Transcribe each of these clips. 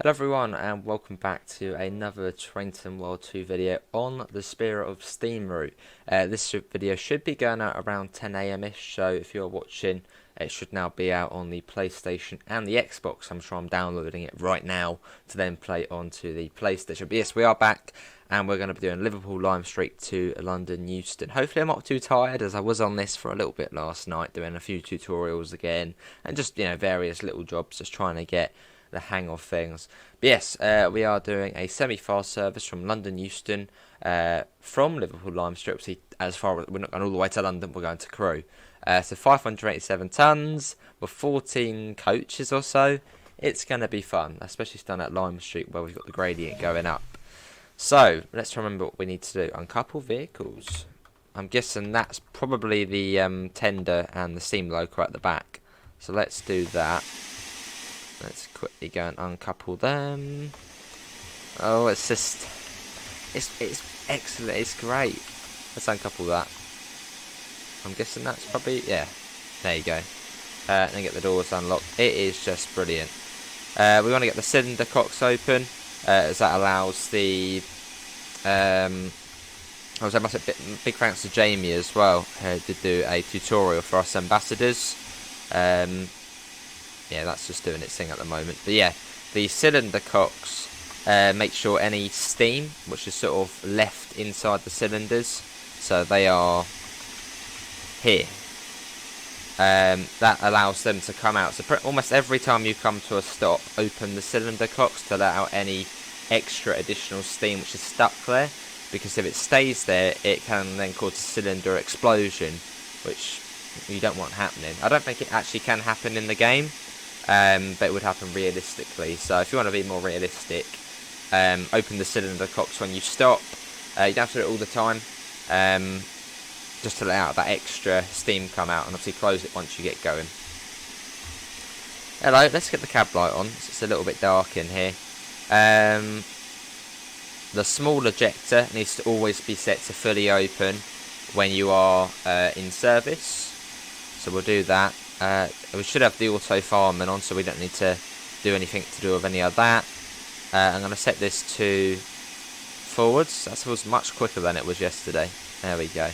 Hello everyone and welcome back to another Trainton World 2 video on the Spirit of Steam route. This video should be going out around 10 AM ish, so if you're watching it should now be out on the PlayStation and the Xbox. I'm sure I'm downloading it right now to then play onto the PlayStation. But yes, we are back and we're going to be doing Liverpool Lime Street to London Euston. Hopefully I'm not too tired, as I was on this for a little bit last night doing a few tutorials again and just various little jobs, just trying to get the hang of things. But yes, we are doing a semi-fast service from London Euston from Liverpool Lime Street. Obviously, as far as we're not going all the way to London, we're going to Crewe. So 587 tons with 14 coaches or so. It's going to be fun, especially down at Lime Street where we've got the gradient going up. So let's remember what we need to do. Uncouple vehicles. I'm guessing that's probably the tender and the steam loco at the back. So let's do that. Let's quickly go and uncouple them. Oh, it's just, it's excellent. It's great. Let's uncouple that. I'm guessing that's probably, yeah. There you go. Then get the doors unlocked. It is just brilliant. We want to get the cylinder cocks open, as that allows the. I must have big thanks to Jamie as well, who did do a tutorial for us ambassadors. Yeah, that's just doing its thing at the moment. But yeah, the cylinder cocks make sure any steam, which is sort of left inside the cylinders, so they are here. That allows them to come out. So almost every time you come to a stop, open the cylinder cocks to let out any extra additional steam which is stuck there. Because if it stays there, it can then cause a cylinder explosion, which you don't want happening. I don't think it actually can happen in the game. But it would happen realistically. So if you want to be more realistic, open the cylinder cocks when you stop. You don't have to do it all the time, just to let out that extra steam come out, and obviously close it once you get going. Hello, let's get the cab light on. It's a little bit dark in here. The small ejector needs to always be set to fully open when you are in service. So we'll do that. We should have the auto fireman on, so we don't need to do anything to do with any of that. I'm going to set this to forwards. That was much quicker than it was yesterday. There we go.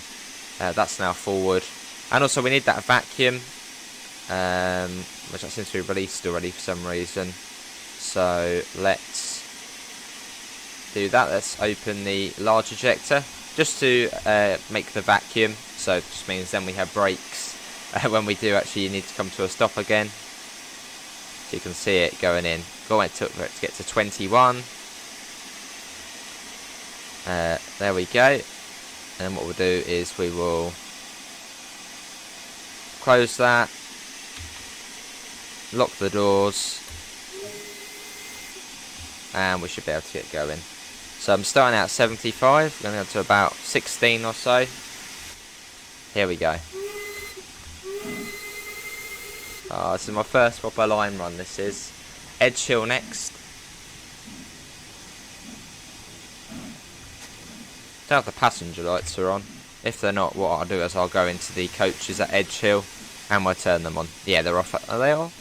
That's now forward. And also we need that vacuum, which seems to be released already for some reason. So let's do that. Let's open the large ejector just to make the vacuum. So it just means then we have brakes. When we do actually need to come to a stop again. So you can see it going in. Go it took for it to get to 21. There we go. And then what we'll do is we will close that. Lock the doors. And we should be able to get going. So I'm starting out 75. Going to go to about 16 or so. Here we go. Oh, this is my first proper line run, this is. Edge Hill next. Don't know if the passenger lights are on. If they're not, what I'll do is I'll go into the coaches at Edge Hill and we'll turn them on. Yeah, they're off. Are they off?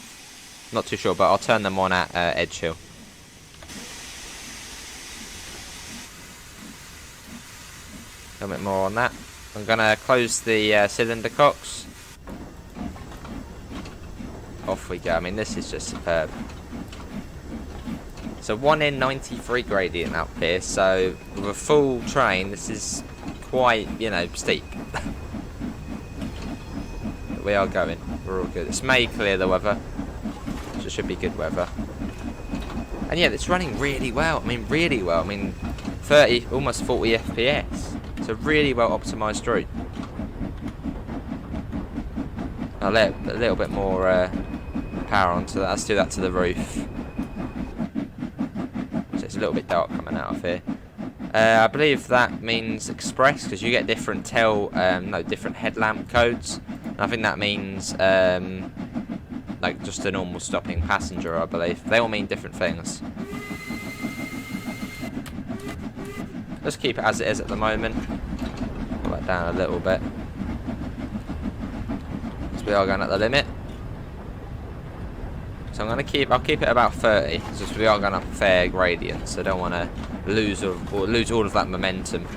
Not too sure, but I'll turn them on at Edge Hill. A bit more on that. I'm going to close the cylinder cocks. Off we go. I mean, this is just superb. So 1 in 93 gradient up here. So with a full train, this is quite, steep. But we are going. We're all good. It's May clear the weather, so it should be good weather. And yeah, it's running really well. I mean, really well. I mean, 30, almost 40 FPS. It's a really well optimised route. I'll let a little bit more power onto that. Let's do that to the roof. So it's a little bit dark coming out of here. I believe that means express, because you get different different headlamp codes. And I think that means like just a normal stopping passenger, I believe. They all mean different things. Let's keep it as it is at the moment. Pull that down a little bit. So we are going at the limit. So I'll keep it about 30, because we are going up a fair gradient, so I don't want to lose all of that momentum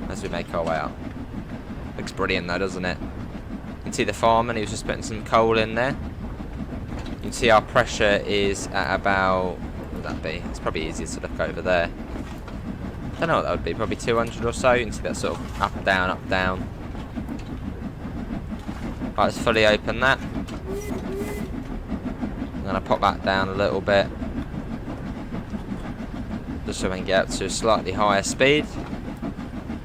as we make our way up. Looks brilliant though, doesn't it? You can see the fireman, he was just putting some coal in there. You can see our pressure is at about, what would that be? It's probably easier to look over there. I don't know what that would be, probably 200 or so. You can see that sort of up, down, up, down. Right, let's fully open that. I'm going to pop that down a little bit, just so we can get up to a slightly higher speed.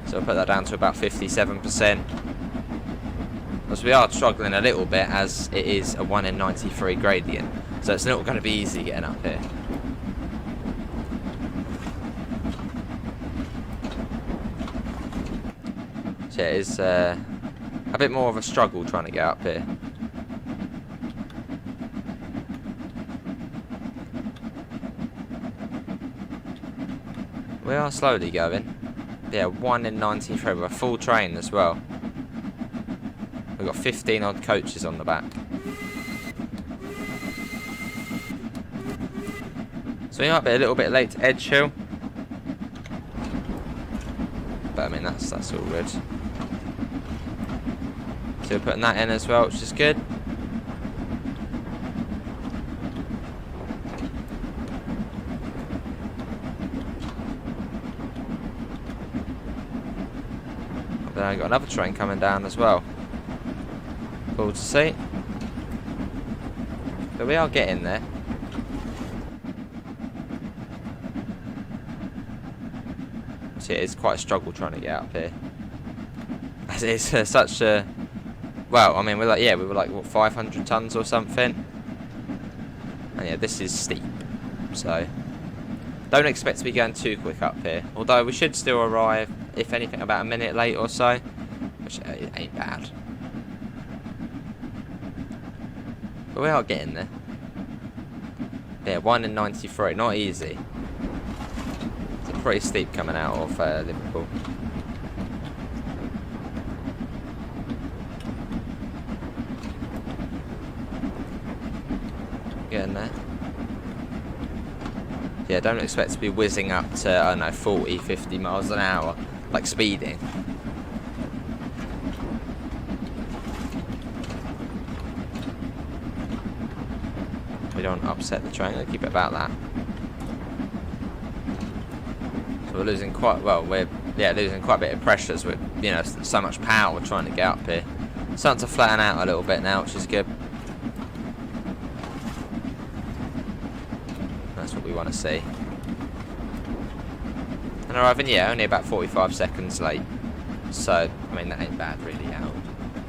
So I'll put that down to about 57%. Because we are struggling a little bit, as it is a 1 in 93 gradient. So it's not going to be easy getting up here. So yeah, it is a bit more of a struggle trying to get up here. We are slowly going. Yeah, 1 in 93 with a full train as well. We've got 15 odd coaches on the back. So we might be a little bit late to Edge Hill. But I mean, that's all good. So we're putting that in as well, which is good. Then I've got another train coming down as well. Cool to see. But we are getting there. See, it's quite a struggle trying to get up here. As it's such a... Well, I mean, we were like, what, 500 tons or something? And yeah, this is steep. So, don't expect to be going too quick up here. Although we should still arrive, if anything, about a minute late or so. Which ain't bad. But we are getting there. Yeah, 1 in 93, not easy. It's pretty steep coming out of Liverpool. Getting there. Yeah, don't expect to be whizzing up to, I don't know, 40, 50 miles an hour, like speeding. We don't upset the train, we'll keep it about that. So we're losing quite, well, we're losing quite a bit of pressure as we're, you know, so much power trying to get up here. Starting to flatten out a little bit now, which is good. That's what we want to see. And arriving, yeah, only about 45 seconds late. So, I mean, that ain't bad really out.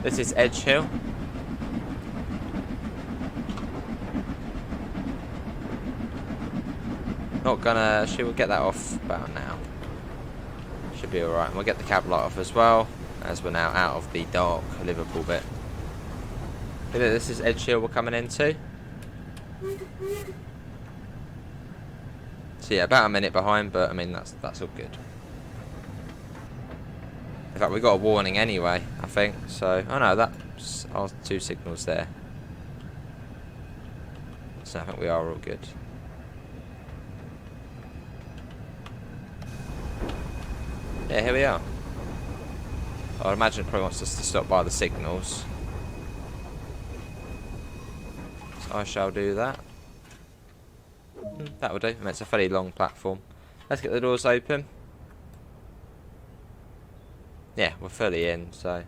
This is Edge Hill. Not gonna, we'll get that off about now. Should be alright. We'll get the cab light off as well, as we're now out of the dark Liverpool bit. But this is Edge Hill we're coming into. So yeah, about a minute behind, but I mean that's all good. In fact, we got a warning anyway, I think. So, oh no, that's our 2 signals there. So I think we are all good. Yeah, here we are. I would imagine it probably wants us to stop by the signals. So I shall do that. That will do. I mean, it's a fairly long platform. Let's get the doors open. Yeah, we're fully in, so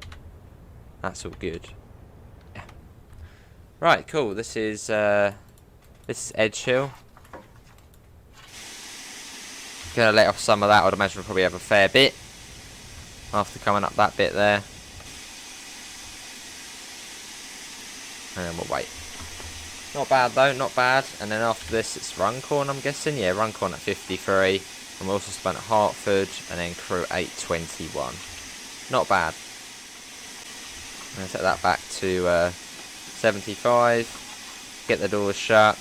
that's all good. Yeah. Right, cool. This is Edge Hill. Gonna let off some of that. I would imagine we'll probably have a fair bit after coming up that bit there. And then we'll wait. Not bad though, not bad. And then after this it's Runcorn, I'm guessing. Yeah, Runcorn at 53. And we also spent at Hartford and then Crewe 821. Not bad. I'm going to set that back to 75. Get the doors shut.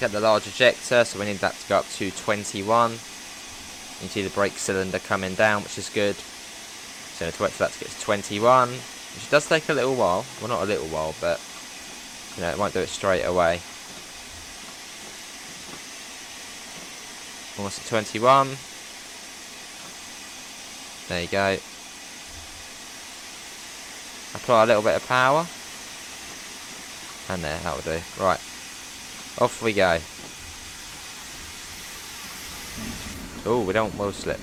Get the large ejector, so we need that to go up to 21. You can see the brake cylinder coming down, which is good. So to wait for that to get to 21. which does take a little while. Well, not a little while, but you know, it won't do it straight away. Almost at 21. There you go. Apply a little bit of power. And there, that'll do. Right. Off we go. Oh, we don't wheel slip.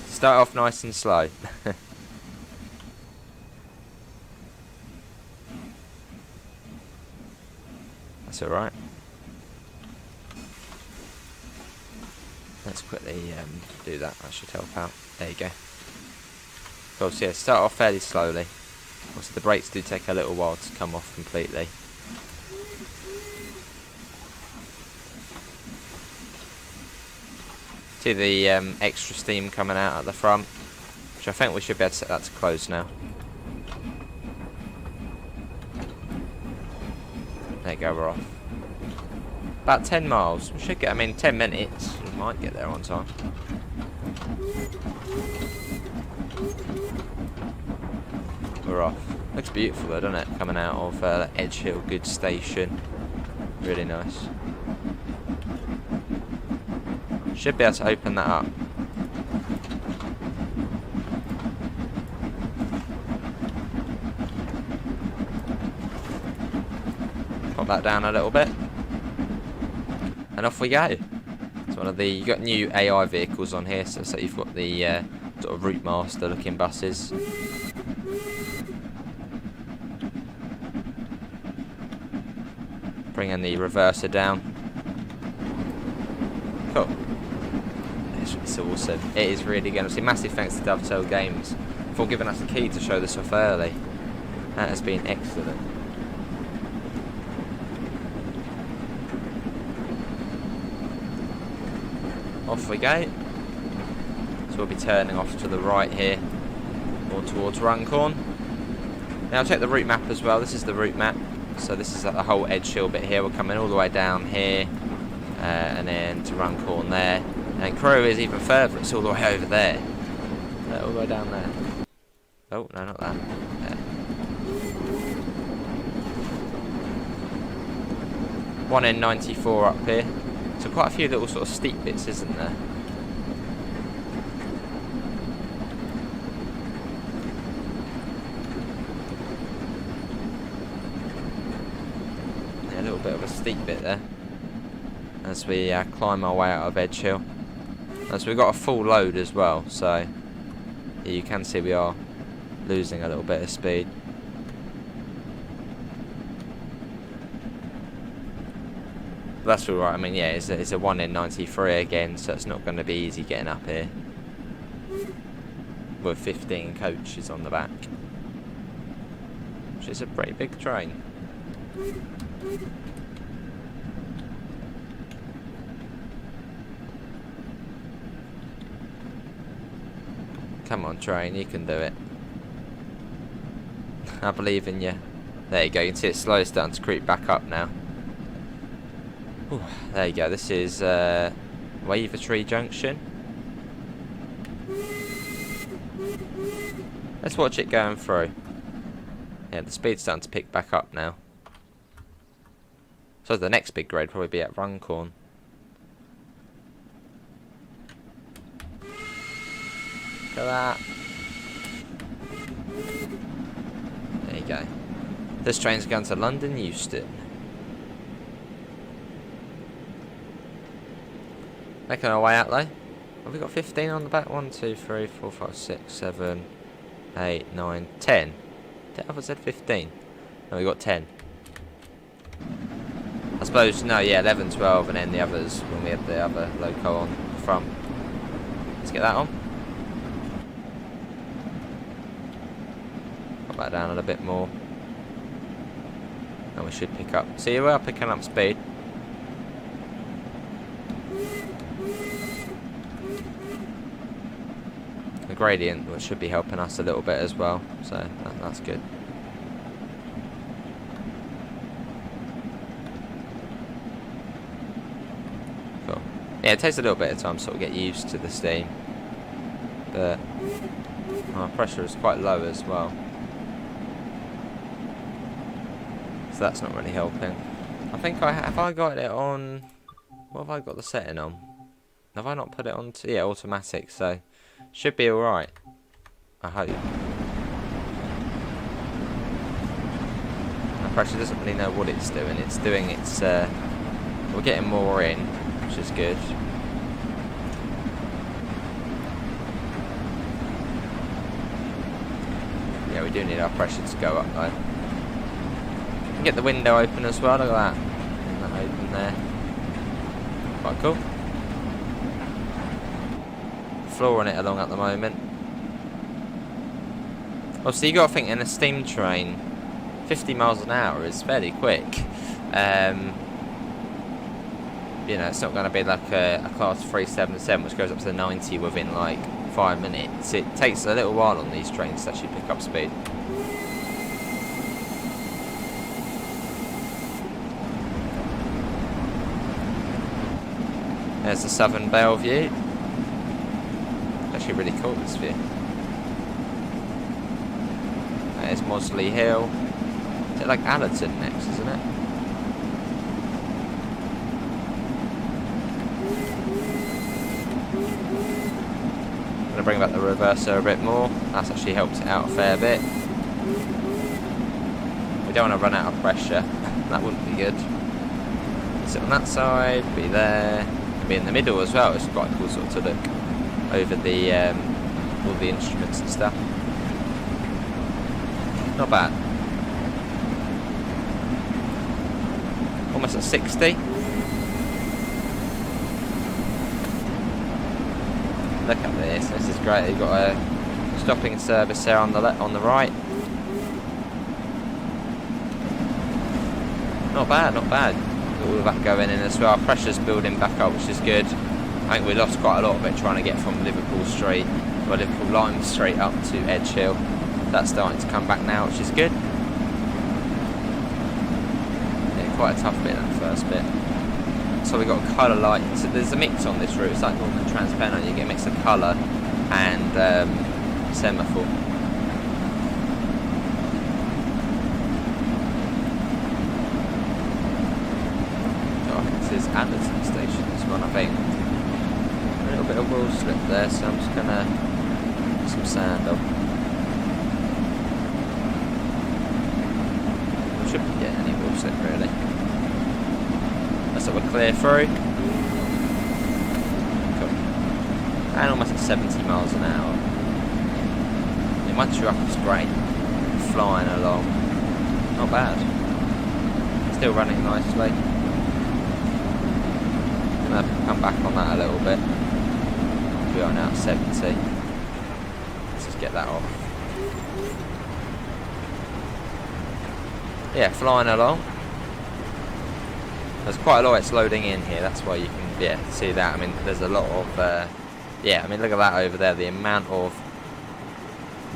Start off nice and slow. That's alright. Let's quickly do that. That should help out. There you go. Cool, so yeah, start off fairly slowly. Also, the brakes do take a little while to come off completely. See the extra steam coming out at the front, which I think we should be able to set that to close now. There you go, we're off. About 10 miles. We should get, I mean, 10 minutes. We might get there on time. We're off. Looks beautiful though, doesn't it? Coming out of Edge Hill Goods Station. Really nice. Should be able to open that up. Pop that down a little bit. And off we go. It's one of the, you got new AI vehicles on here, so you've got the sort of Route Master looking buses. Bringing the reverser down. Cool. It's awesome. It is really good. Obviously, massive thanks to DOVETAIL Games for giving us the key to show this off early. That has been excellent. Off we go. So we'll be turning off to the right here, more towards Runcorn. Now I'll check the route map as well. This is the route map. So this is the whole Edge Hill bit here. We're coming all the way down here, and then to Runcorn there. And Crewe is even further. It's all the way over there. All the way down there. Oh no, not that. There. 1N94 up here. So quite a few little sort of steep bits, isn't there? Yeah, a little bit of a steep bit there as we climb our way out of Edge Hill. So we've got a full load as well, so yeah, you can see we are losing a little bit of speed. That's all right. I mean, yeah, it's a 1N93 again, so it's not going to be easy getting up here with 15 coaches on the back, which is a pretty big train. Come on, train, you can do it. I believe in you. There you go. You can see it slowly starting to creep back up now. Ooh, there you go. This is Wavertree Junction. Let's watch it going through. Yeah, the speed's starting to pick back up now. So the next big grade probably be at Runcorn. Look at that. There you go. This train's going to London Euston. Making our way out though. Have we got 15 on the back? 1, 2, 3, 4, 5, 6, 7, 8, 9, 10. I thought I said 15. No, we got 10. I suppose, no, yeah, 11, 12, and then the others when we have the other loco on the front. Let's get that on. Pop that down a little bit more. And we should pick up. See, we are picking up speed. The gradient, which should be helping us a little bit as well, so that's good. Cool. Yeah, it takes a little bit of time to sort of get used to the steam, but our pressure is quite low as well. So that's not really helping. I think have I got it on... What have I got the setting on? Have I not put it on to... Yeah, automatic, so... Should be alright. I hope. The pressure doesn't really know what it's doing. It's doing its... we're getting more in, which is good. Yeah, we do need our pressure to go up though. Get the window open as well, look at that. And that open there. Quite cool. Flooring it along at the moment. Obviously you got to think in a steam train, 50 miles an hour is fairly quick. You know, it's not going to be like a class 377 which goes up to 90 within like 5 minutes. It takes a little while on these trains to actually pick up speed. There's the Southern Belle view. It's actually really cool, this view. There's Mosley Hill. Is it like Allerton next, isn't it? I'm going to bring back the reverser a bit more. That's actually helped it out a fair bit. We don't want to run out of pressure. That wouldn't be good. Sit on that side, be there. Be in the middle as well. It's quite cool sort of to look over the all the instruments and stuff. Not bad. Almost at 60. Look at this. This is great. You've got a stopping service there on the right. Not bad. Not bad. All of that going in as well. Pressure's building back up, which is good. I think we lost quite a lot of it trying to get from Liverpool Street, or Liverpool Lime Street up to Edge Hill. That's starting to come back now, which is good. Yeah, quite a tough bit, that first bit. So we got colour light. So there's a mix on this route. It's like Northern Transparent. You get a mix of colour and semaphore. Anderton station is one, I think. A little bit of wheel slip there, so I'm just gonna put some sand on. We shouldn't be getting any wheel slip really. That's what we're clear through. Cool. And almost at 70 miles an hour. Yeah, my truck is great. Flying along. Not bad. Still running nicely. Come back on that a little bit. We are now at 70. Let's just get that off. Yeah, flying along. There's quite a lot it's loading in here. That's why you can see that. I mean, there's a lot of yeah. I mean, look at that over there. The amount of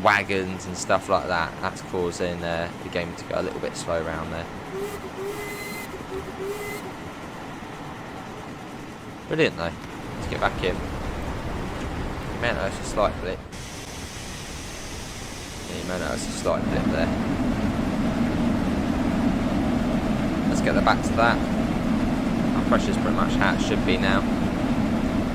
wagons and stuff like that. That's causing the game to go a little bit slow around there. Brilliant though. Let's get back in. You may notice a slight blip. Yeah, you may notice a slight blip there. Let's get back to that. Our pressure's pretty much how it should be now,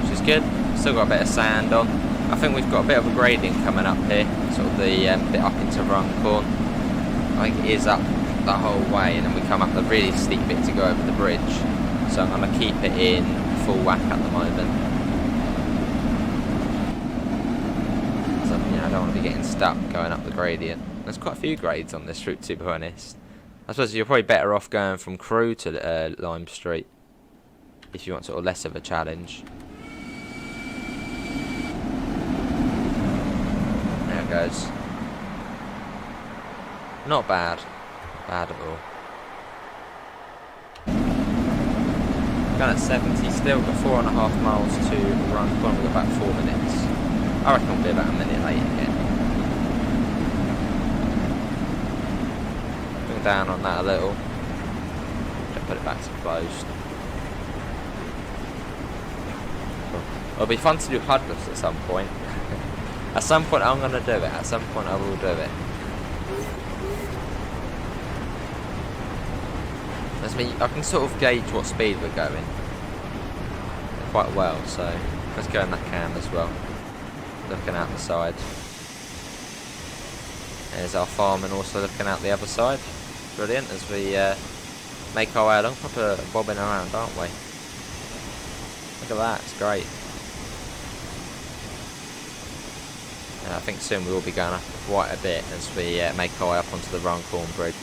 which is good. Still got a bit of sand on. I think we've got a bit of a gradient coming up here, sort of the bit up into Runcorn. I think it is up the whole way, and then we come up the really steep bit to go over the bridge. So I'm going to keep it in full whack at the moment. So, you know, I don't want to be getting stuck going up the gradient. There's quite a few grades on this route, to be honest. I suppose you're probably better off going from Crewe to Lime Street if you want sort of less of a challenge. There it goes. Not bad. Bad at all. Gone at 70 still, got 4.5 miles to Runcorn. We've got about 4 minutes. I reckon we'll be about a minute late again. Bring down on that a little. Just put it back to closed. Cool. It'll be fun to do HUDless at some point. At some point I'm going to do it. At some point I will do it. I can sort of gauge what speed we're going quite well, so let's go in that cam as well. Looking out the side. There's our fireman also looking out the other side. Brilliant, as we make our way along, proper bobbing around, aren't we? Look at that, it's great. I think soon we will be going up quite a bit as we make our way up onto the Runcorn bridge.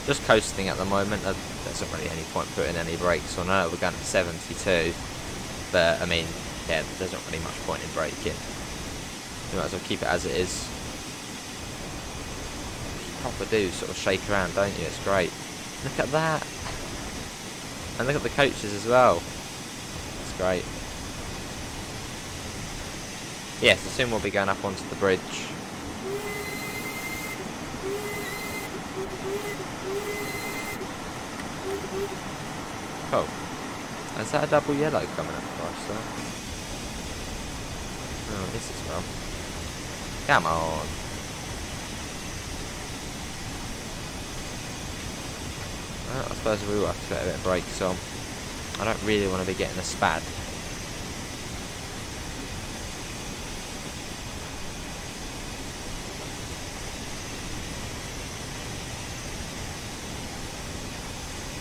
Just coasting at the moment. There isn't really any point putting any brakes on. I know we're going at 72, but I mean, yeah, there's not really much point in braking. You might as well keep it as it is. You proper do sort of shake around, don't you? It's great. Look at that, and look at the coaches as well. It's great. Yes, so soon we'll be going up onto the bridge. Oh, is that a double yellow coming up for us though? Oh, it is as well. Come on. Well, I suppose we will have to get a bit of brakes on. I don't really want to be getting a spad.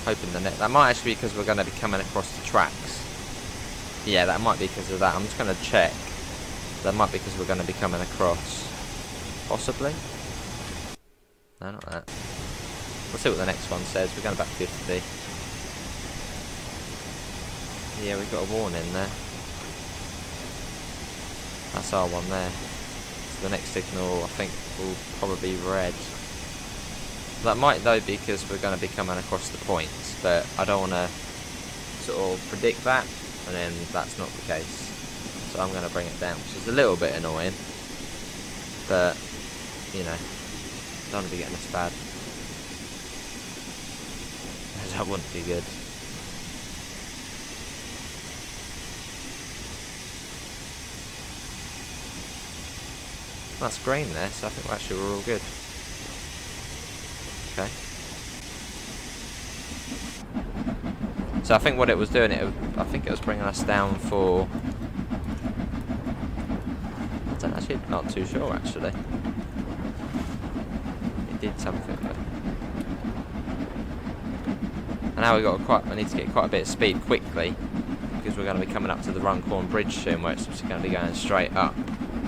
Hoping the net. That might actually be because we're going to be coming across the tracks. Yeah, that might be because of that. I'm just going to check. That might be because we're going to be coming across. Possibly. No, not that. We'll see what the next one says. We're going about 50. Yeah, we've got a warning there. That's our one there. So the next signal, I think, will probably be red. That might though be because we're going to be coming across the points, but I don't want to sort of predict that, and then that's not the case. So I'm going to bring it down, which is a little bit annoying, but you know, don't want to be getting this bad. That wouldn't be good. That's green there, so I think we're all good. Okay. So I think what it was doing, I think it was bringing us down for. I don't actually, not too sure actually. It did something. But... And now we need to get quite a bit of speed quickly because we're going to be coming up to the Runcorn bridge soon, where it's just going to be going straight up.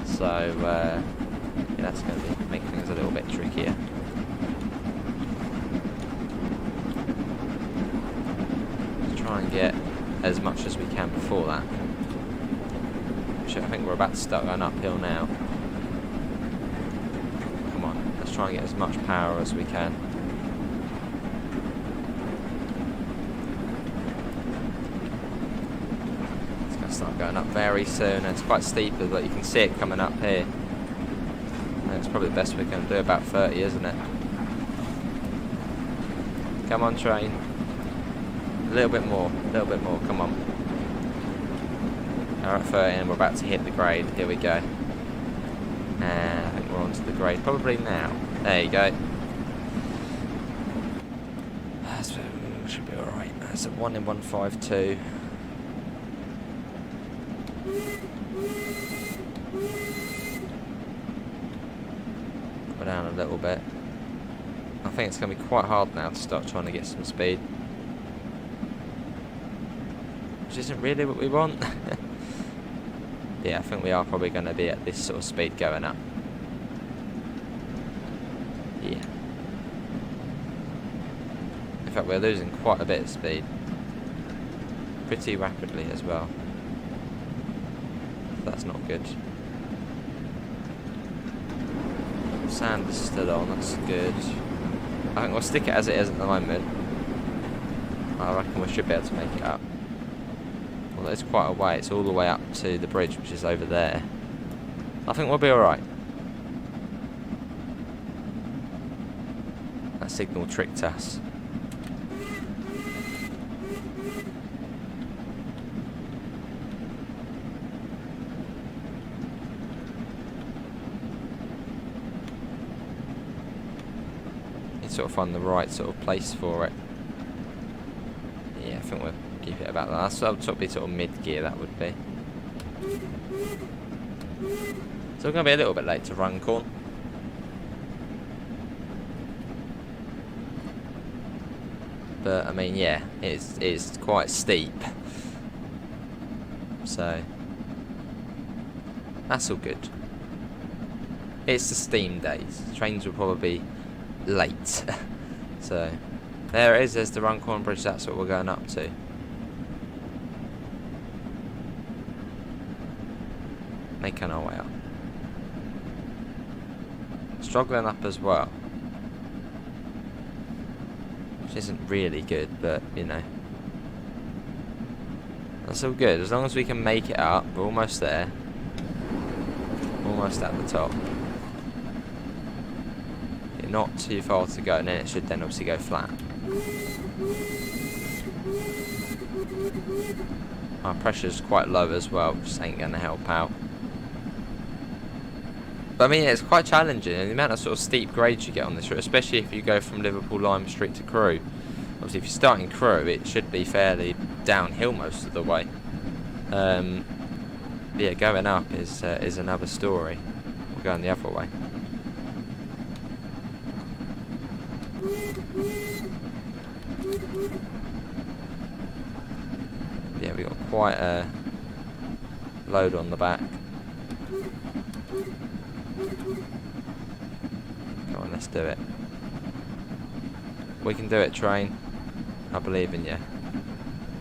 So yeah, that's going to make things a little bit trickier. Try and get as much as we can before that. I think we're about to start going uphill now. Come on, let's try and get as much power as we can. It's going to start going up very soon. It's quite steep, but you can see it coming up here. And it's probably the best we can do, about 30, isn't it? Come on, train. A little bit more, come on. We're at 30 and we're about to hit the grade. Here we go. And I think we're onto the grade probably now. There you go. Should be alright. That's a 1 in 152. Go down a little bit. I think it's going to be quite hard now to start trying to get some speed. Which isn't really what we want. Yeah, I think we are probably going to be at this sort of speed going up. Yeah. In fact, we're losing quite a bit of speed. Pretty rapidly as well. That's not good. Sand is still on, that's good. I think we'll stick it as it is at the moment. I reckon we should be able to make it up. Well, it's quite a way. It's all the way up to the bridge, which is over there. I think we'll be alright. That signal tricked us. You sort of find the right sort of place for it. think we'll keep it about that. So that'll be sort of mid-gear, that would be. So we're going to be a little bit late to Runcorn. But, I mean, yeah, it's quite steep. So, that's all good. It's the steam days. Trains will probably be late. So, there it is. There's the Runcorn Bridge. That's what we're going up to. Making our way up. Struggling up as well. Which isn't really good, but, you know. That's all good. As long as we can make it up, we're almost there. Almost at the top. Yeah, not too far to go, and then it should then obviously go flat. Our pressure's quite low as well, which ain't going to help out. But I mean, it's quite challenging, and the amount of sort of steep grades you get on this route, especially if you go from Liverpool Lime Street to Crewe. Obviously, if you start in Crewe, it should be fairly downhill most of the way. Yeah, going up is another story. We're going the other way. Yeah, we got quite a load on the back. Come on, let's do it. We can do it, train. I believe in you.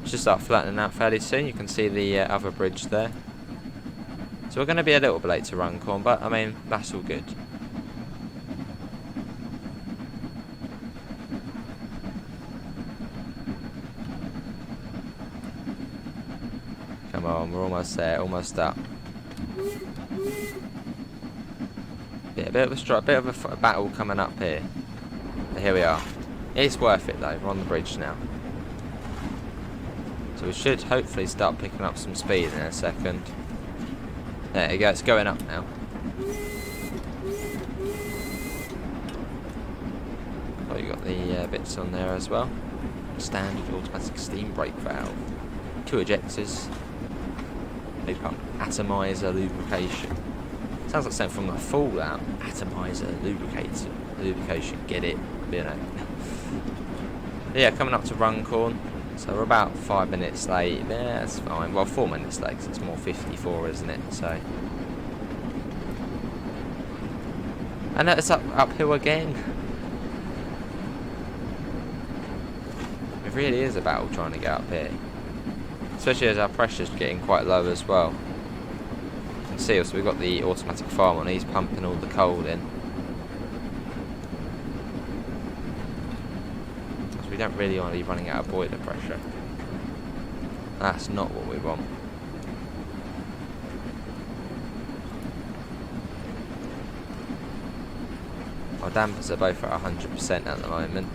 Should start flattening out fairly soon. You can see the other bridge there. So we're going to be a little bit late to Runcorn, but I mean, that's all good. Come on, we're almost there, almost up. Yeah, a bit of a battle coming up here. But here we are. It's worth it though, we're on the bridge now. So we should hopefully start picking up some speed in a second. There you go, it's going up now. Oh, you got the bits on there as well. Standard automatic steam brake valve. 2 ejectors. Big pump. Atomizer lubrication. Sounds like something from the Fallout. Atomizer lubrication. Get it? You know. Yeah, coming up to Runcorn. So we're about 5 minutes late. Yeah, that's fine. Well, 4 minutes late, 'cause it's more 54, isn't it? So. I know it's uphill again. It really is a battle trying to get up here. Especially as our pressure's getting quite low as well. You can see also we've got the automatic farm on, he's pumping all the coal in. Because we don't really want to be running out of boiler pressure. That's not what we want. Our dampers are both at 100% at the moment.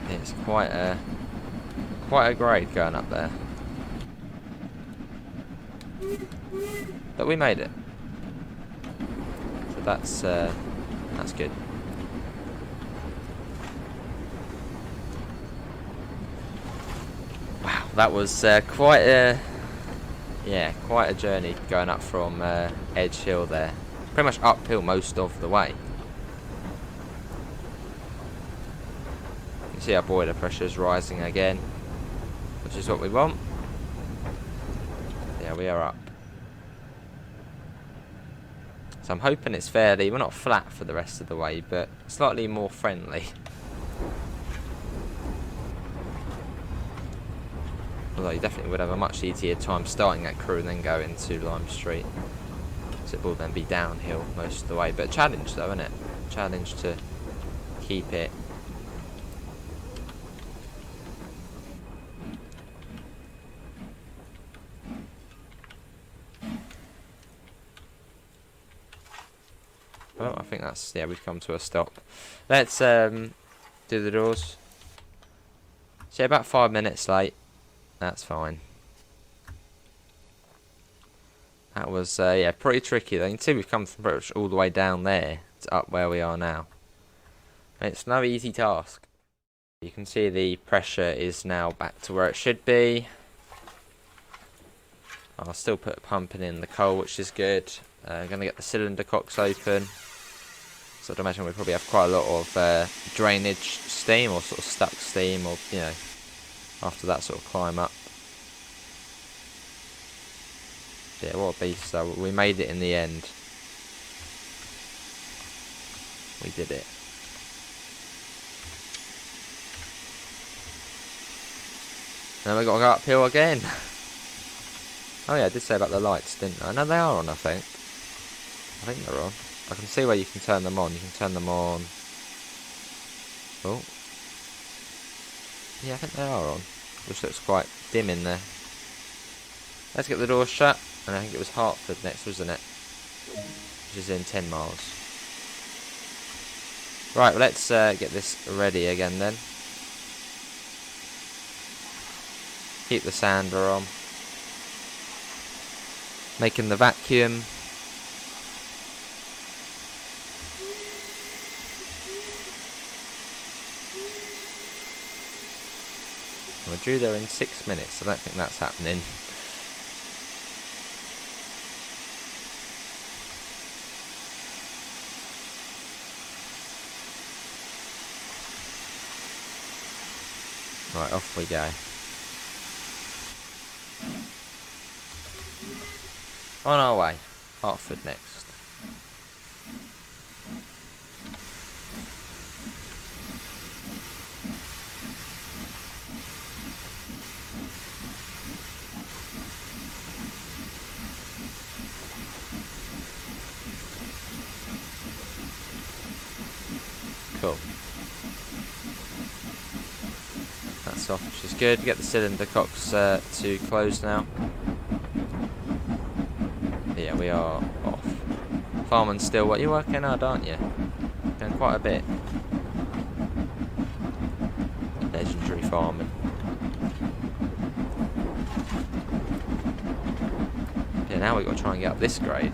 It's quite a grade going up there. But we made it. So that's good. Wow, that was quite a journey going up from Edge Hill there. Pretty much uphill most of the way. You can see our boiler pressure is rising again, which is what we want. Yeah, we are up. So I'm hoping it's fairly, we're not flat for the rest of the way, but slightly more friendly. Although you definitely would have a much easier time starting at Crewe and then going to Lime Street. So it will then be downhill most of the way. But challenge though, isn't it? Challenge to keep it. Well, I think that's, yeah, we've come to a stop. Let's do the doors. So yeah, about 5 minutes late. That's fine. That was, yeah, pretty tricky though. You can see we've come from pretty much all the way down there to up where we are now. It's no easy task. You can see the pressure is now back to where it should be. I'll still put pumping in the coal, which is good. I'm going to get the cylinder cocks open. So I'd imagine we probably have quite a lot of drainage steam, or sort of stuck steam, or, you know, after that sort of climb up. Yeah, what a beast though. We made it in the end. We did it. Now we got to go uphill again. Oh yeah, I did say about the lights, didn't I? No, they are on, I think. I think they're on. I can see where you can turn them on. You can turn them on. Oh. Yeah, I think they are on. Which looks quite dim in there. Let's get the door shut. And I think it was Hartford next, wasn't it? Which is in 10 miles. Right, well, let's get this ready again then. Keep the sander on. Making the vacuum. We're due there in 6 minutes. I don't think that's happening. Right, off we go. On our way. Hartford next. Cool. That's off, which is good. Get the cylinder cocks to close now. Yeah, we are off. Farming still, what, you're working hard, aren't you? Doing quite a bit. Legendary farming. Yeah, now we've got to try and get up this grade.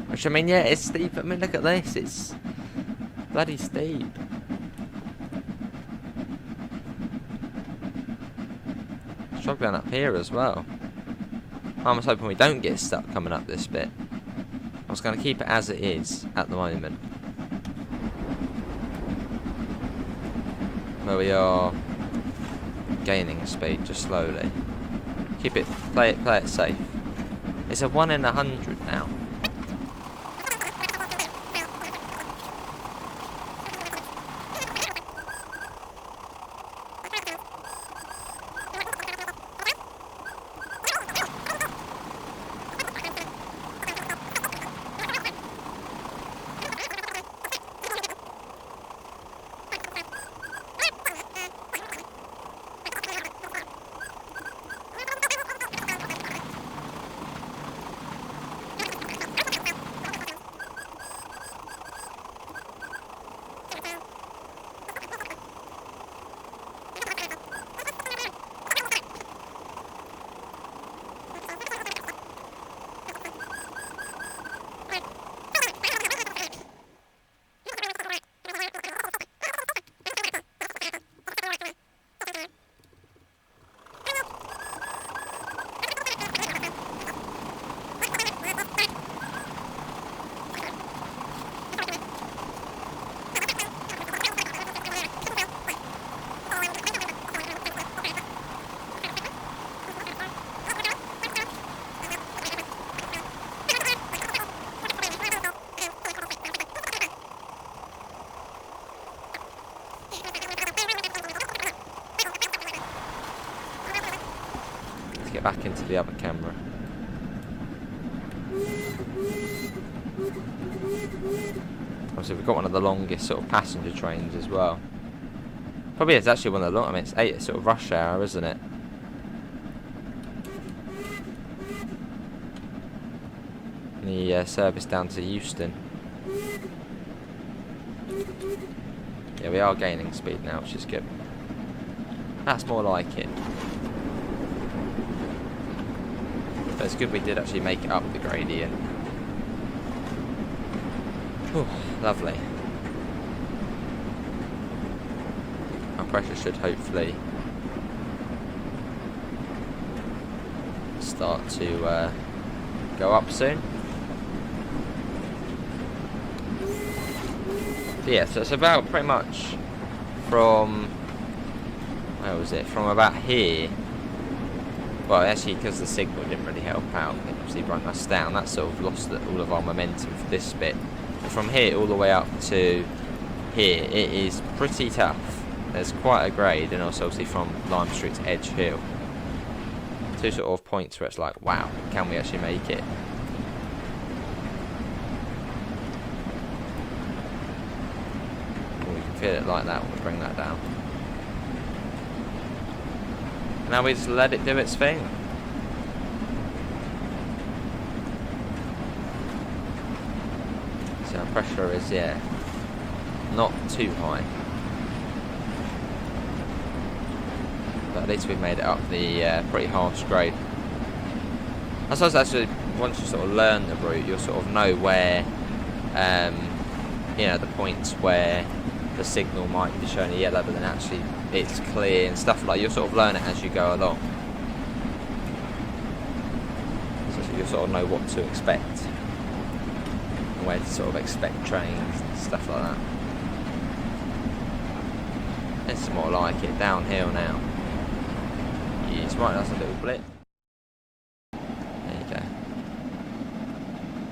Which, I mean, yeah, it's steep. I mean, look at this. It's bloody steep. Struggling up here as well. I was hoping we don't get stuck coming up this bit. I was going to keep it as it is at the moment. Where we are gaining speed just slowly. Keep it, play it safe. It's a 1 in 100 now. Get back into the other camera. Obviously we've got one of the longest sort of passenger trains as well. Probably it's actually one of the long, I mean it's 8 sort of rush hour, isn't it? The service down to Euston. Yeah, we are gaining speed now, which is good. That's more like it. But it's good we did actually make it up the gradient. Whew, lovely. Our pressure should hopefully start to go up soon. But yeah, so it's about pretty much from, where was it? From about here. Well, actually, because the signal didn't really help out, it obviously brought us down. That sort of lost all of our momentum for this bit. But from here all the way up to here, it is pretty tough. There's quite a grade, and also obviously from Lime Street to Edge Hill. Two sort of points where it's like, wow, can we actually make it? We can feel it like that when we bring that down. Now we just let it do its thing. So our pressure is, yeah, not too high. But at least we've made it up the pretty harsh grade. I suppose actually, once you sort of learn the route, you'll sort of know where, you know, the points where the signal might be showing a yellow, but then actually it's clear and stuff like that. You'll sort of learn it as you go along. So you'll sort of know what to expect and where to sort of expect trains and stuff like that. It's more like it downhill now. It's right, that's a little blip. There you go.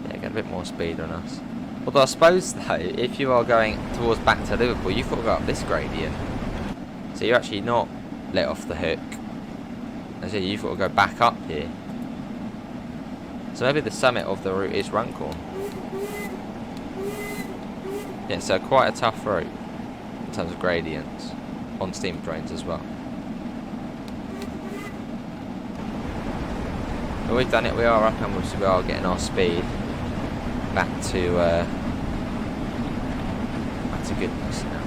Yeah, get a bit more speed on us. Although I suppose though, if you are going towards back to Liverpool, you've got to go up this gradient. So you're actually not let off the hook. As in, you've got to go back up here. So maybe the summit of the route is Runcorn. Yeah, so quite a tough route in terms of gradients on steam trains as well. But we've done it, we are up and we are getting our speed back to goodness now.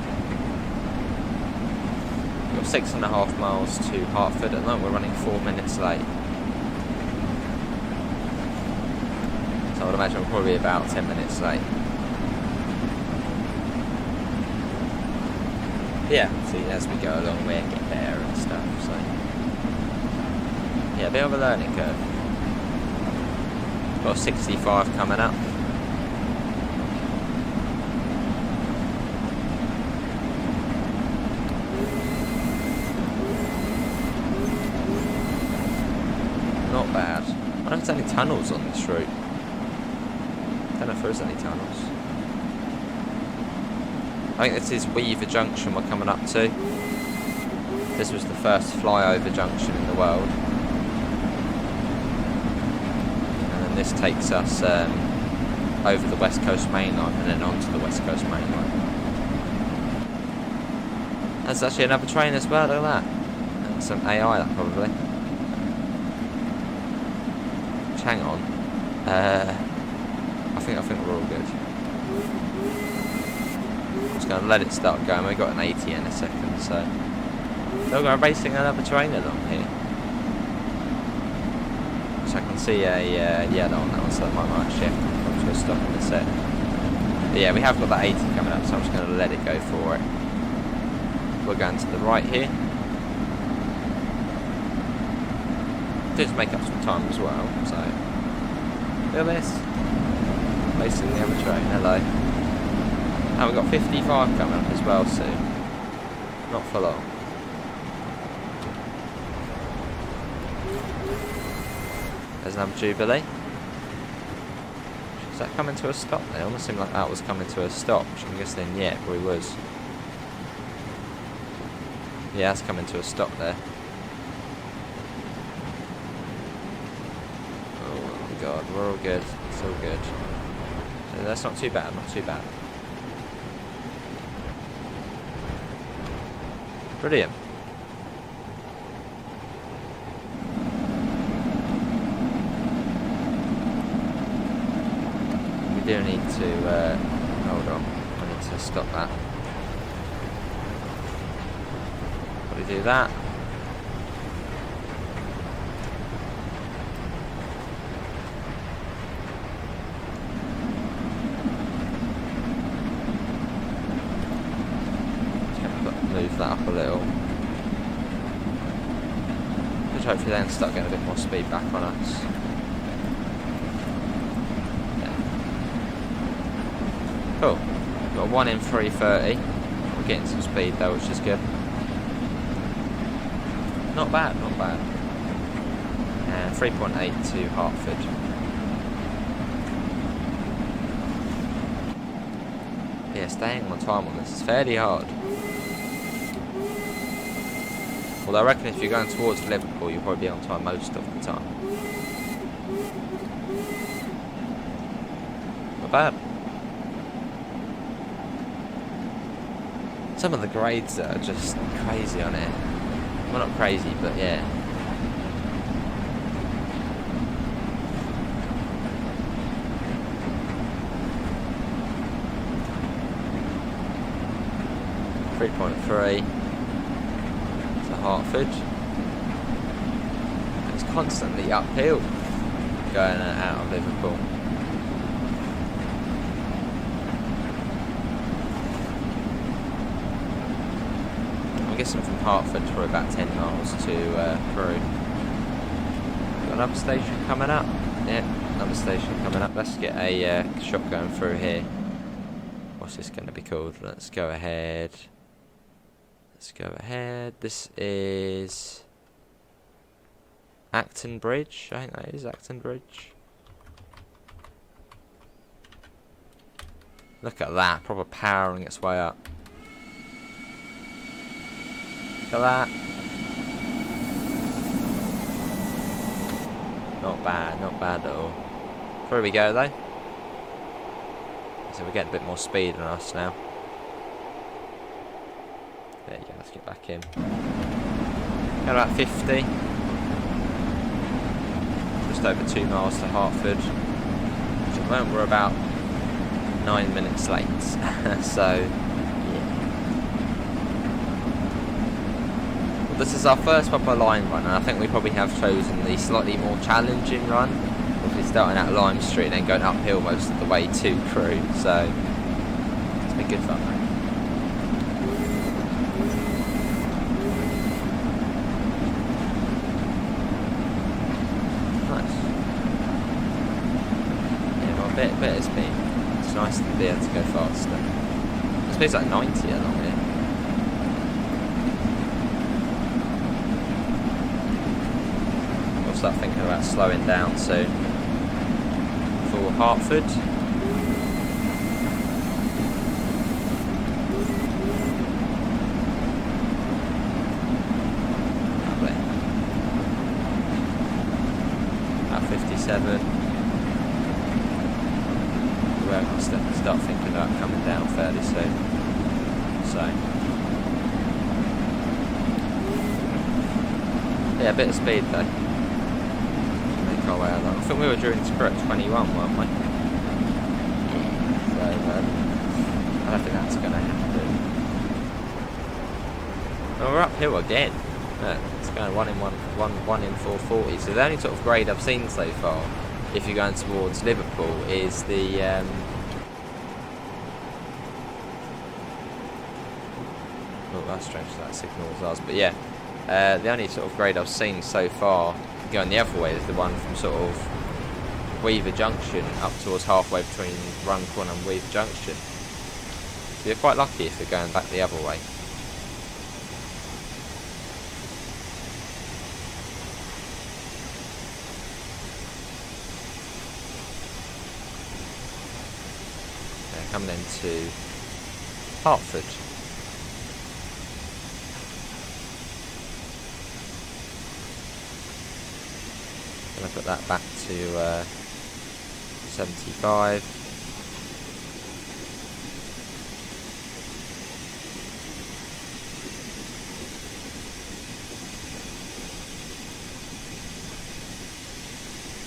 We've got 6.5 miles to Hartford. At the moment we're running 4 minutes late. So I would imagine we'll probably be about 10 minutes late. Yeah, see, as we go along we'll get better and stuff, so yeah, a bit of a learning curve. Got 65 coming up. Not bad. I don't know if there's any tunnels on this route. I don't know if there is any tunnels. I think this is Weaver Junction we're coming up to. This was the first flyover junction in the world. And then this takes us over the West Coast Mainline and then onto the West Coast Mainline. There's actually another train as well, look at that. And some AI that probably. Hang on. I think we're all good. I'm just going to let it start going. We've got an 80 in a second, so we're going racing another train along here. So I can see a yellow on that one, so that might shift. I'm just going to stop in a sec. But yeah, we have got that 80 coming up, so I'm just going to let it go for it. We're going to the right here. Just make up some time as well, so look at this. Basically the other train, hello. And we've got 55 coming up as well soon. Not for long. There's another Jubilee. Is that coming to a stop there? It almost seemed like that was coming to a stop, which I'm guessing, yeah, probably was. Yeah, that's coming to a stop there. God, we're all good. It's all good. So that's not too bad, not too bad. Brilliant. We do need to, hold on, I need to stop that. Probably do that. up a little. Which hopefully then start getting a bit more speed back on us. Yeah. Cool. Got 1 in 3:30. We're getting some speed though, which is good. Not bad, not bad. And 3.8 to Hartford. Yeah, staying on time on this is fairly hard. Although I reckon if you're going towards Liverpool, you'll probably be on time most of the time. Not bad. Some of the grades are just crazy on it. Well, not crazy, but yeah. .3 to Hartford. It's constantly uphill going out of Liverpool. I'm guessing from Hartford for about 10 miles to Crewe. Got another station coming up. Yeah, another station coming up. Let's get a shot going through here. What's this going to be called? Let's go ahead. Let's go ahead. This is Acton Bridge. I think that is Acton Bridge. Look at that, proper powering its way up. Look at that. Not bad at all. Through we go though. So we're getting a bit more speed on us now. There you go, let's get back in. Got about 50. Just over 2 miles to Hartford. So at the moment we're about 9 minutes late. So, yeah. Well, this is our first proper line run, and I think we probably have chosen the slightly more challenging run. Obviously starting at Lime Street and then going uphill most of the way to Crewe. So, it's been good fun, mate. Bit of speed. It's nice to be able to go faster. I suppose like 90 along here. We'll start thinking about slowing down soon. For Hartford. Lovely. About 57. I'll start thinking about coming down fairly soon. So, yeah, a bit of speed though. Make our way along. I think we were due to Crewe at 21, weren't we? So, I don't think that's going to happen. Well, we're uphill again. Look, it's going 1 in 440. So the only sort of grade I've seen so far, if you're going towards Liverpool, is the oh, that's strange, that signals ours, but yeah, the only sort of grade I've seen so far going the other way is the one from sort of Weaver Junction up towards halfway between Runcorn and Weaver Junction. So you're quite lucky if you're going back the other way. Coming into Hartford. Gonna put that back to 75.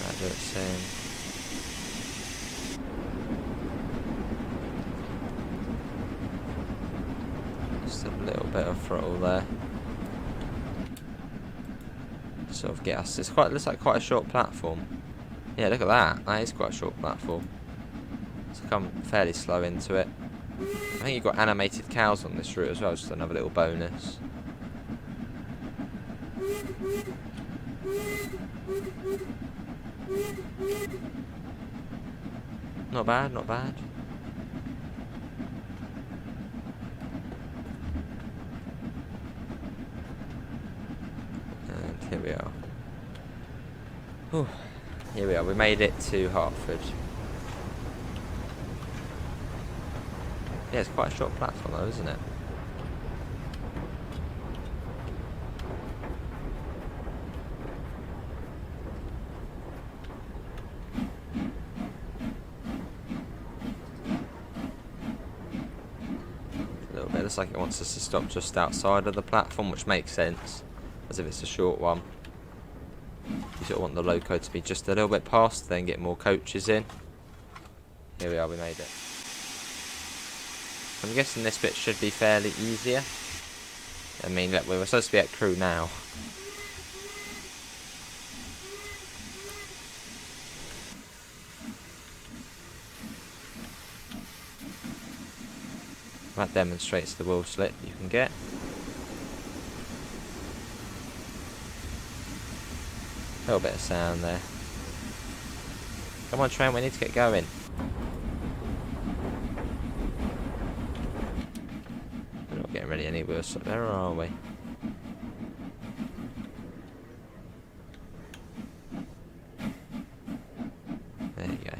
I'll do it soon. A little bit of throttle there. Sort of get us. It's quite. Looks like quite a short platform. Yeah, look at that. That is quite a short platform. So come fairly slow into it. I think you've got animated cows on this route as well, just another little bonus. Not bad, not bad. And here we are. Whew. Here we are, we made it to Hartford. Yeah, it's quite a short platform though, isn't it? A little bit, looks like it wants us to stop just outside of the platform, which makes sense, as if it's a short one. You sort of want the loco to be just a little bit past, then get more coaches in. Here we are, we made it. I'm guessing this bit should be fairly easier. I mean, look, we were supposed to be at Crewe now. That demonstrates the wheel slip you can get. A little bit of sound there. Come on, train, we need to get going. We're not getting ready any wheel slip there, are we? There you go.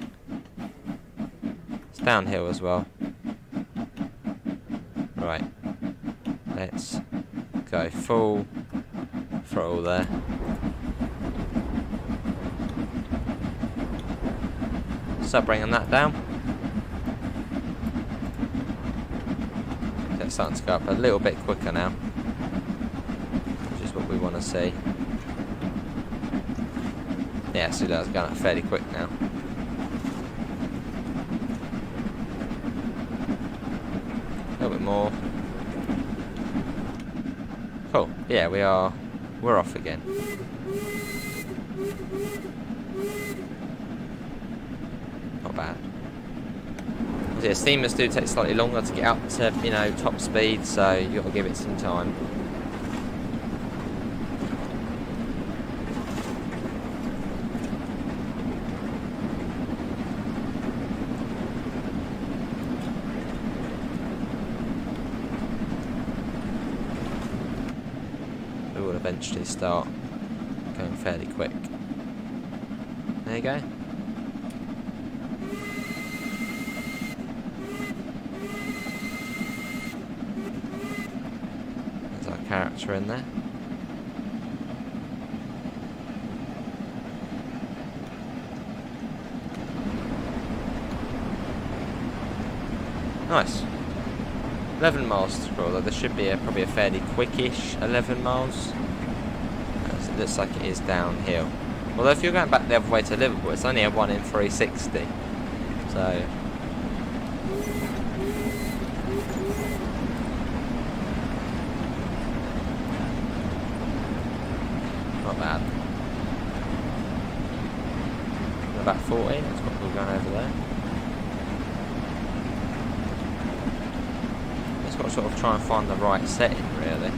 It's downhill as well. Right. Let's go full throttle there. Start bringing that down. It's starting to go up a little bit quicker now, which is what we want to see. Yeah, see that's going up fairly quick now. A little bit more. Cool. Yeah, we're off again. Not bad. Yeah, steamers do take slightly longer to get up to, you know, top speed, so you've got to give it some time. It will eventually start going fairly quick. There you go. Character in there. Nice. 11 miles to crawl, though this should be probably a fairly quickish 11 miles. As it looks like it is downhill. Although if you're going back the other way to Liverpool, it's only a 1 in 360. So not bad. About 14, that's what we're going over there. Just got to sort of try and find the right setting, really.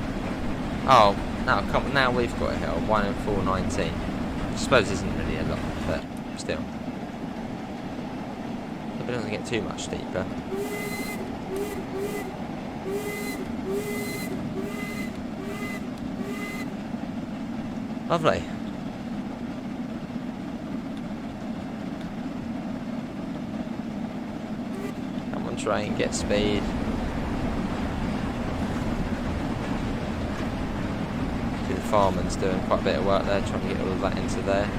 Oh, now we've got a hill, 1 in 419. I suppose isn't really a lot, but still. Hope it doesn't get too much deeper. Lovely. Come on, train, get speed. See, the fireman's doing quite a bit of work there, trying to get all of that into there.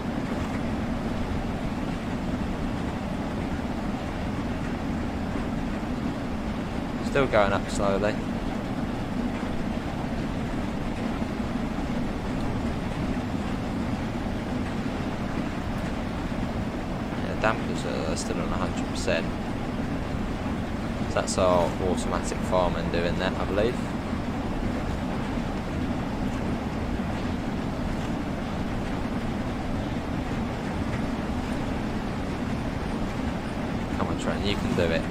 Still going up slowly. Dampers are still on 100%. So that's our automatic fireman doing that, I believe. Come on, train, you can do it.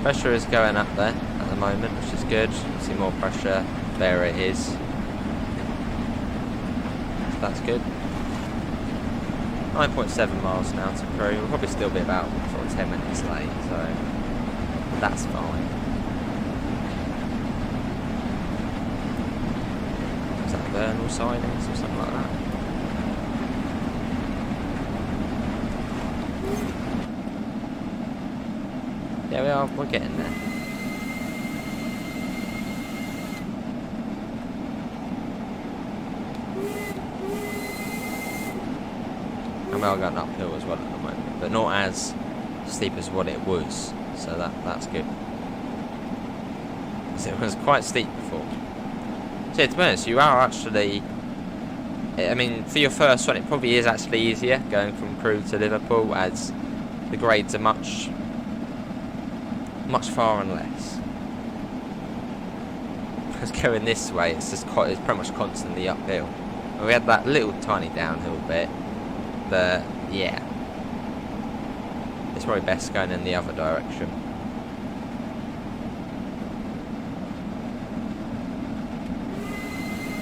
Pressure is going up there at the moment, which is good. You see more pressure. There it is. So that's good. 9.7 miles now to Crewe. We'll probably still be about sort of 10 minutes late, so that's fine. Is that Vernal sidings or something like that? Yeah, we are. We're getting there. And we are going uphill as well at the moment, but not as steep as what it was. So that's good. So it was quite steep before. So to be honest, you are actually. I mean, for your first one, it probably is actually easier going from Crewe to Liverpool, as the grades are much far and less. Because going this way, it's pretty much constantly uphill. And we had that little tiny downhill bit, but yeah, it's probably best going in the other direction.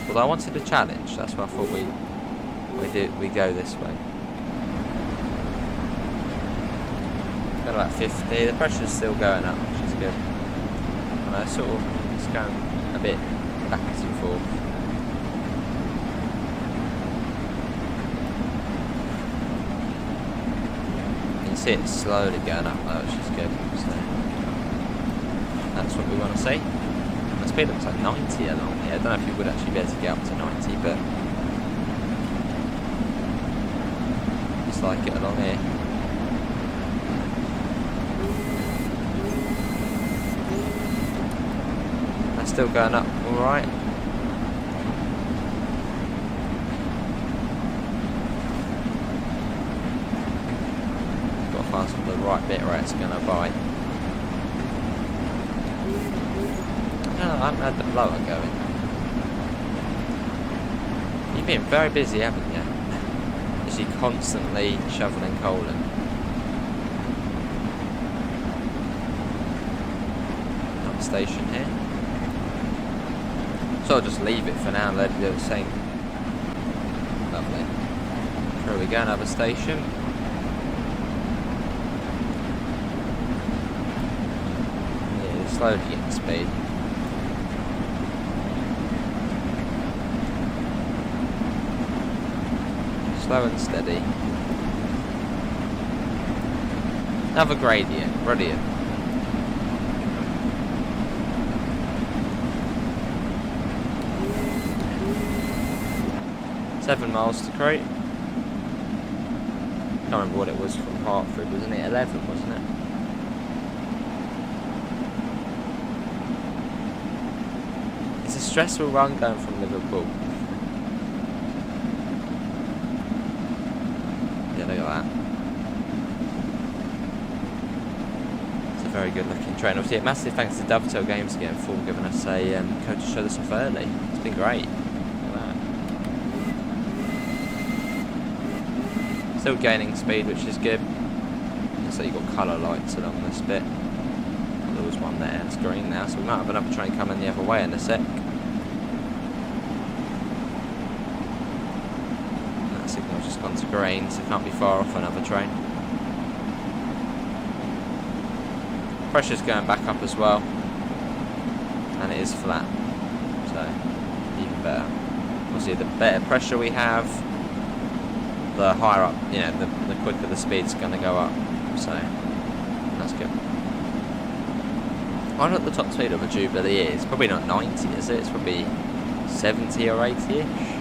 Although I wanted a challenge, that's why I thought we go this way. Got about 50. The pressure's still going up, which is good. And I sort of it's going a bit backwards and forth. You can see it's slowly going up though, which is good. So that's what we want to see. The speed looks like 90 along here. I don't know if you would actually be able to get up to 90, but just like it along here. That's still going up alright. Got to find the right bit where it's going to bite. I haven't had the blower going. You've been very busy, haven't you? Is you constantly shoveling coal in? Another station here. So I'll just leave it for now and let it do the same. Lovely. Here we go, another station. Yeah, slowly getting speed. Slow and steady. Another gradient, brilliant. Seven miles to Crewe. Can't remember what it was from Hartford, wasn't it? 11, wasn't it? It's a stressful run going from Liverpool. Look at that. It's a very good looking train. Obviously, a massive thanks to DOVETAIL Games again for giving us a code to show this off early. It's been great. Look at that. Still gaining speed, which is good. So you've got colour lights along this bit. There was one there, it's green now, so we might have another train coming the other way in a sec. Signal's just gone to green, so it can't be far off another train. Pressure's going back up as well, and it is flat, so even better. Obviously, the better pressure we have, the higher up, you know, the quicker the speed's going to go up. So that's good. I wonder what the top speed of a Jubilee is. Probably not 90, is it? It's probably 70 or 80-ish.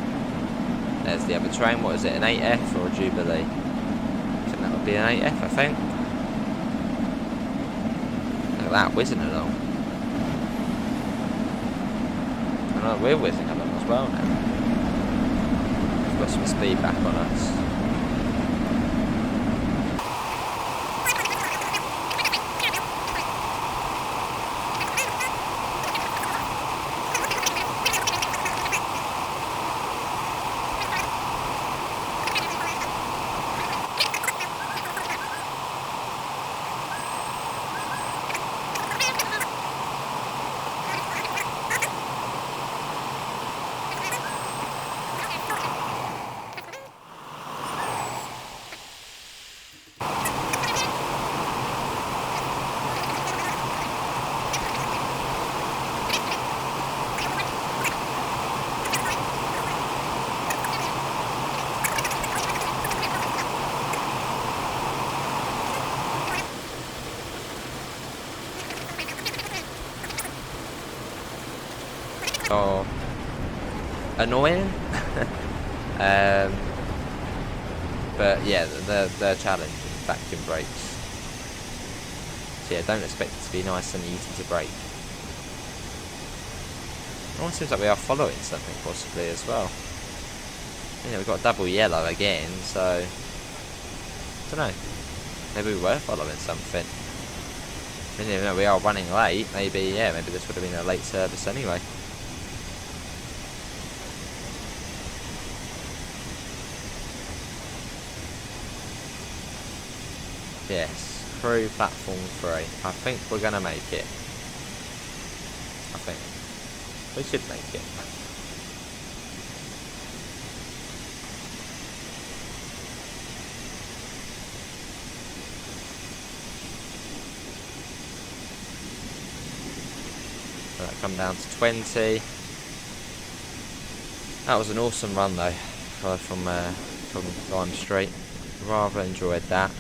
There's the other train. What is it, an 8F or a Jubilee? I think that would be an 8F, I think. Look at that, whizzing along. I know we're whizzing along as well now. We've got some speed back on us. annoying. But yeah, they're challenging vacuum brakes. So yeah, don't expect it to be nice and easy to brake. It almost seems like we are following something possibly as well. Yeah, we've got a double yellow again, so I don't know. Maybe we were following something. I mean, you know, we are running late. Maybe, yeah, maybe this would have been a late service anyway. Yes, Crewe platform 3. I think we're gonna make it. I think we should make it. So that come down to 20. That was an awesome run though, from Lime Street. Rather enjoyed that.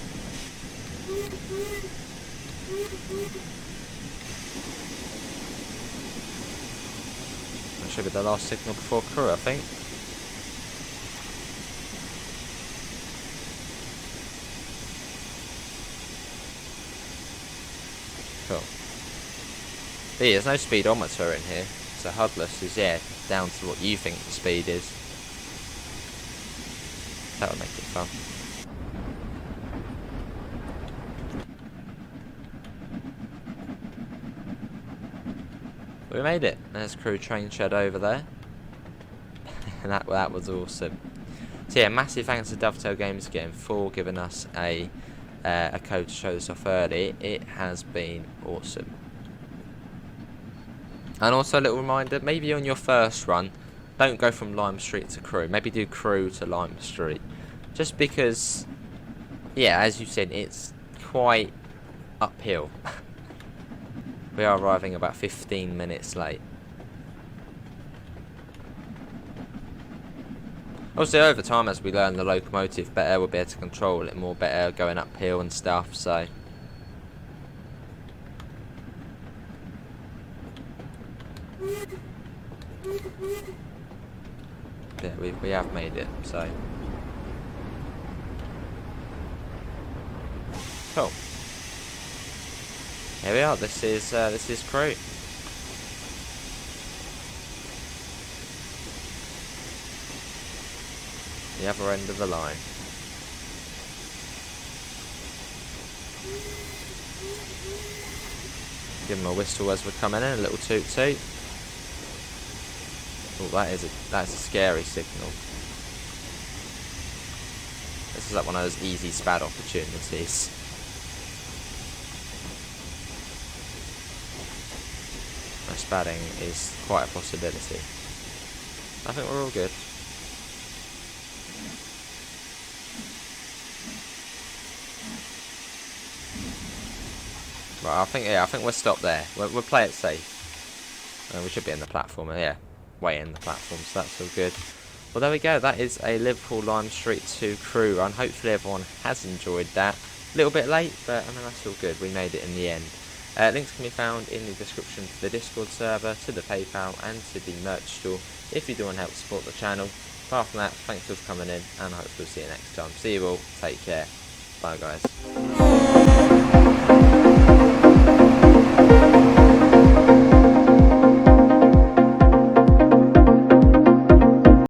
That should be the last signal before Crewe, I think. Cool. But yeah, there's no speedometer in here, so HUDless is, yeah, down to what you think the speed is. That would make it fun. We made it. There's Crewe train shed over there. And that was awesome. So yeah, massive thanks to DOVETAIL Games again for giving us a code to show this off early. It has been awesome. And also a little reminder, maybe on your first run, don't go from Lime Street to Crewe. Maybe do Crewe to Lime Street. Just because, yeah, as you said, it's quite uphill. We are arriving about 15 minutes late. Obviously over time, as we learn the locomotive better, we'll be able to control it more better, going uphill and stuff, so. Yeah, we have made it, so. Cool. Here we are, this is Crewe. The other end of the line. Give them a whistle as we're coming in, a little toot toot. Oh, that's a scary signal. This is like one of those easy spad opportunities. No, spadding is quite a possibility. I think we're all good. Right, I think we'll stop there. We'll play it safe. We should be in the platform, yeah, way in the platform, so that's all good. Well, there we go. That is a Liverpool Lime Street to Crewe run. Hopefully everyone has enjoyed that. A little bit late, but I mean that's all good. We made it in the end. Links can be found in the description to the Discord server, to the PayPal, and to the merch store if you do want to help support the channel. Apart from that, thanks for coming in, and I hope we'll see you next time. See you all. Take care. Bye, guys.